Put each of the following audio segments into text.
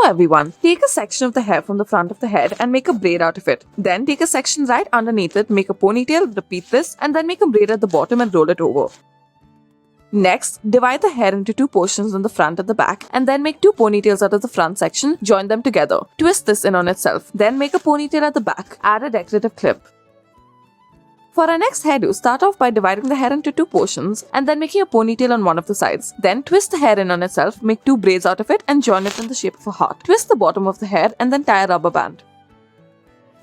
Hello everyone. Take a section of the hair from the front of the head and make a braid out of it. Then take a section right underneath it, make a ponytail, repeat this, and then make a braid at the bottom and roll it over. Next, divide the hair into two portions on the front and the back, and then make two ponytails out of the front section, join them together. Twist this in on itself. Then make a ponytail at the back. Add a decorative clip. For our next hairdo, start off by dividing the hair into two portions and then making a ponytail on one of the sides. Then twist the hair in on itself, make two braids out of it and join it in the shape of a heart. Twist the bottom of the hair and then tie a rubber band.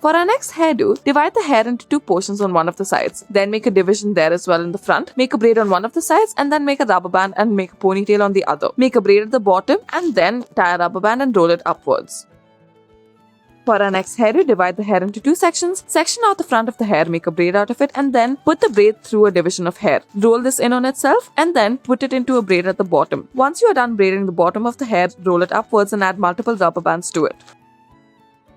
For our next hairdo, divide the hair into two portions on one of the sides. Then make a division there as well in the front. Make a braid on one of the sides and then make a rubber band and make a ponytail on the other. Make a braid at the bottom and then tie a rubber band and roll it upwards. For our next hairdo, divide the hair into two sections. Section out the front of the hair, make a braid out of it and then put the braid through a division of hair. Roll this in on itself and then put it into a braid at the bottom. Once you are done braiding the bottom of the hair, roll it upwards and add multiple rubber bands to it.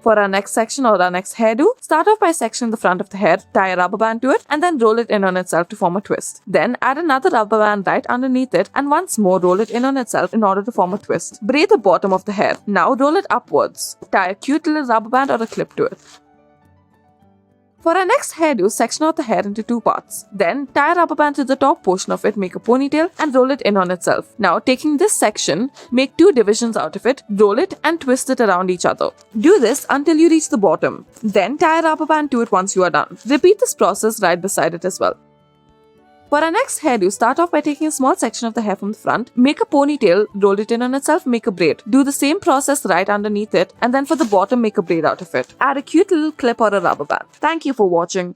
For our next section or our next hairdo, start off by sectioning the front of the hair, tie a rubber band to it and then roll it in on itself to form a twist. Then add another rubber band right underneath it and once more roll it in on itself in order to form a twist. Braid the bottom of the hair. Now roll it upwards. Tie a cute little rubber band or a clip to it. For our next hairdo, section out the hair into two parts. Then tie a rubber band to the top portion of it, make a ponytail and roll it in on itself. Now taking this section, make two divisions out of it, roll it and twist it around each other. Do this until you reach the bottom. Then tie a rubber band to it once you are done. Repeat this process right beside it as well. For our next hairdo, start off by taking a small section of the hair from the front, make a ponytail, roll it in on itself, make a braid. Do the same process right underneath it and then for the bottom make a braid out of it. Add a cute little clip or a rubber band. Thank you for watching.